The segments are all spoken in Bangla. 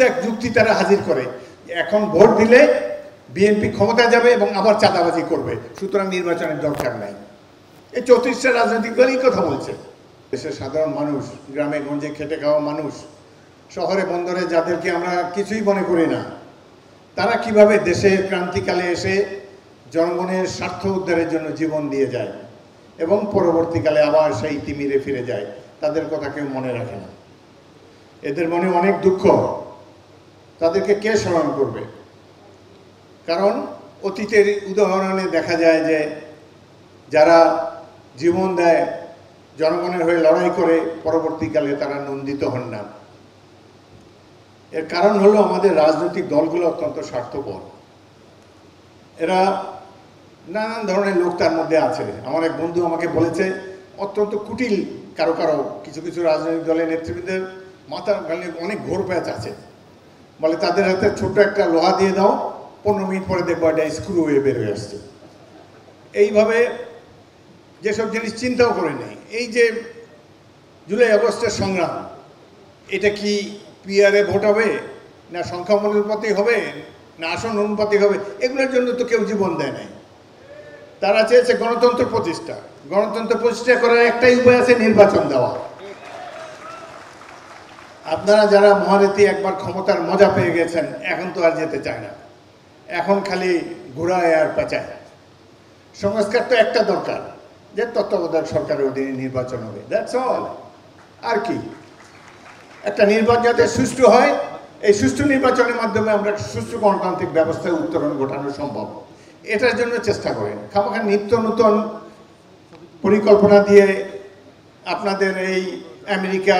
এক যুক্তি তারা হাজির করে, এখন ভোট দিলে বিএনপি ক্ষমতা যাবে এবং আবার চাঁদাবাজি করবে, সুতরাং নির্বাচনের দরকার নাই। এই 34টা রাজনৈতিক দলই কথা বলছে। দেশের সাধারণ মানুষ, গ্রামে গঞ্জে খেটে খাওয়া মানুষ, শহরে বন্দরে যাদেরকে আমরা কিছুই মনে করি না, তারা কিভাবে দেশের ক্রান্তিকালে এসে জনগণের স্বার্থ উদ্ধারের জন্য জীবন দিয়ে যায় এবং পরবর্তীকালে আবার সেই তিমিরে ফিরে যায়, তাদের কথা কেউ মনে রাখে না। এদের মনে অনেক দুঃখ, তাদেরকে কে স্মরণ করবে? কারণ অতীতের উদাহরণে দেখা যায় যে যারা জীবন দেয়, জনগণের হয়ে লড়াই করে, পরবর্তীকালে তারা নন্দিত হন না। এর কারণ হলো আমাদের রাজনৈতিক দলগুলো অত্যন্ত স্বার্থপর। এরা নানান ধরনের লোক তার মধ্যে আছে। আমার এক বন্ধু আমাকে বলেছে, অত্যন্ত কুটিল কারো কারো কিছু কিছু রাজনৈতিক দলের নেতৃবৃন্দের মাথার গালে অনেক ঘোর প্যাচ আছে। বলে তাদের হাতে ছোট্ট একটা লোহা দিয়ে দাও, 15 মিনিট পরে দেখবো এটা স্ক্রু হয়ে বের হয়ে আসছে। এইভাবে যেসব জিনিস চিন্তাও করে নেই। এই যে জুলাই আগস্টের সংগ্রাম, এটা কি পিআরে ভোট হবে, না সংখ্যানুপাতে হবে, না আসন অনুপাতে হবে, এগুলোর জন্য তো কেউ জীবন দেয় নাই। তারা চেয়েছে গণতন্ত্র প্রতিষ্ঠা। গণতন্ত্র প্রতিষ্ঠা করার একটাই উপায় আছে, নির্বাচন দেওয়া। আপনারা যারা মহারথী একবার ক্ষমতার মজা পেয়ে গেছেন, এখন তো আর যেতে চায় না, এখন খালি ঘোরায় আর পেঁচায়। সংস্কার তো একটা দরকার, যে তত্ত্বাবধায়ক সরকারের অধীনে নির্বাচন হবে, দ্যাটস অল। আর কি, একটা নির্বাচন যাতে সুষ্ঠু হয়, এই সুষ্ঠু নির্বাচনের মাধ্যমে আমরা সুষ্ঠু গণতান্ত্রিক ব্যবস্থায় উত্তরণ ঘটানো সম্ভব। এটার জন্য চেষ্টা করেন। খামাখা নিত্য নতুন পরিকল্পনা দিয়ে আপনাদের এই আমেরিকা,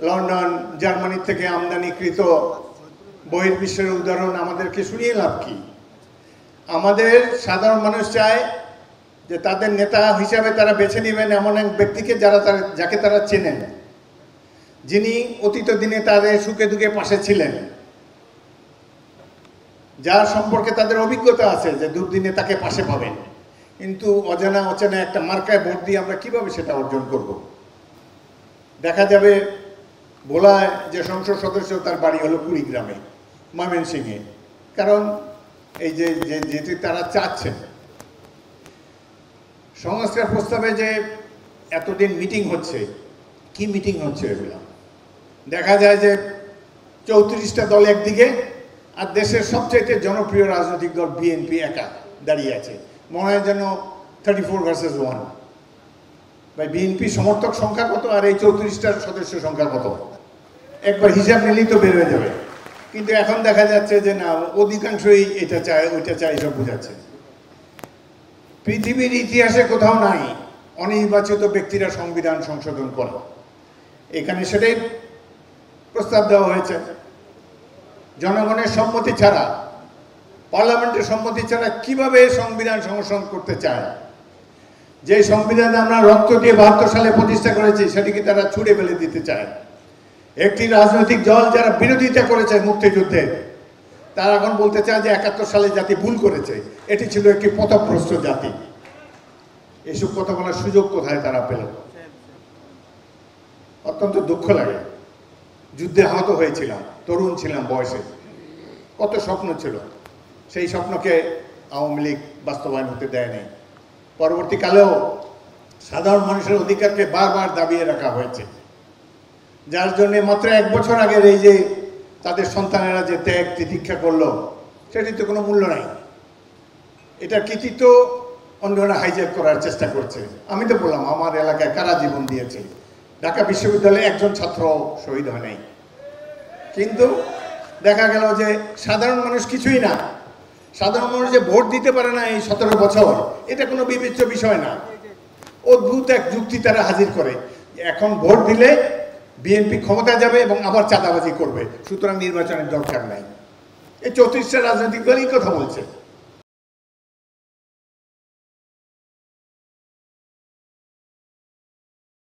লন্ডন, জার্মানি থেকে আমদানিকৃত বহির্বিশ্বের উদাহরণ আমাদেরকে শুনিয়ে লাভ কি? আমাদের সাধারণ মানুষ চায় যে তাদের নেতা হিসাবে তারা বেছে নেবেন এমন এক ব্যক্তিকে যাকে তারা চেনেন, যিনি অতীত দিনে তাদের সুখে দুঃখে পাশে ছিলেন, যার সম্পর্কে তাদের অভিজ্ঞতা আছে যে দুর্দিনে তাকে পাশে পাবেন। কিন্তু অজানা অচেনা একটা মার্কায় ভোট দিয়ে আমরা কিভাবে সেটা অর্জন করব? দেখা যাবে ভোলায় যে সংসদ সদস্য, তার বাড়ি হলো কুড়িগ্রামে, ময়মনসিংহে। কারণ এই যে যেটি তারা চাচ্ছেন, সংস্কার প্রস্তাবে যে এতদিন মিটিং হচ্ছে, কি মিটিং হচ্ছে এগুলো? দেখা যায় যে 34টা দল একদিকে, আর দেশের সবচাইতে জনপ্রিয় রাজনৈতিক দল বিএনপি একা দাঁড়িয়ে আছে। মনে হয় যেন 34 ভার্সেস 1। ভাই, বিএনপি সমর্থক সংখ্যা কত আর এই 34টার সদস্য সংখ্যা কত? একবার হিসাব নিলেই তো বের হয়ে যাবে। কিন্তু এখন দেখা যাচ্ছে যে না, অধিকাংশই এটা চায়, ওইটা চায়, এসব বোঝাচ্ছে। পৃথিবীর ইতিহাসে কোথাও নাই অনির্বাচিত ব্যক্তিরা সংবিধান সংশোধন করে। এখানে সেটাই প্রস্তাব দেওয়া হয়েছে। জনগণের সম্মতি ছাড়া, পার্লামেন্টের সম্মতি ছাড়া কিভাবে সংবিধান সংশোধন করতে চায়? যে সংবিধান আমরা রক্ত দিয়ে 72 সালে প্রতিষ্ঠা করেছি, সেটিকে তারা ছুঁড়ে ফেলে দিতে চায়। একটি রাজনৈতিক দল যারা বিরোধিতা করেছে মুক্তিযুদ্ধে, তারা এখন বলতে চায় যে 71 সালে জাতি ভুল করেছে, এটি ছিল একটি পথভ্রষ্ট জাতি। এসব কথা বলার সুযোগ কোথায় তারা পেল? অত্যন্ত দুঃখ লাগে। যুদ্ধে আহত হয়েছিলাম, তরুণ ছিলাম বয়সে, কত স্বপ্ন ছিল, সেই স্বপ্নকে আওয়ামী লীগ বাস্তবায়ন হতে দেয় নাই। পরবর্তীকালেও সাধারণ মানুষের অধিকারকে বারবার দাবিয়ে রাখা হয়েছে, যার জন্য মাত্র 1 বছর আগের এই যে তাদের সন্তানেরা যে ত্যাগ তিতিক্ষা করলো, সেটির তো কোনো মূল্য নাই। এটা কৃতিত্ব অন্যরা হাইজ্যাক করার চেষ্টা করছে। আমি তো বললাম, আমার এলাকায় কারা জীবন দিয়েছে? ঢাকা বিশ্ববিদ্যালয়ে একজন ছাত্র শহীদ হয় নাই। কিন্তু দেখা গেল যে সাধারণ মানুষ কিছুই না। সাধারণ মানুষ যে ভোট দিতে পারে না এই 17 বছর, এটা কোনো বিবেচ্য বিষয় না। অদ্ভুত এক যুক্তি তারা হাজির করে, এখন ভোট দিলে বিএনপি ক্ষমতা যাবে এবং আবার চাঁদাবাজি করবে, সুতরাং নির্বাচনের দরকার নাই। এই 34টা রাজনৈতিক দলই কথা বলছে।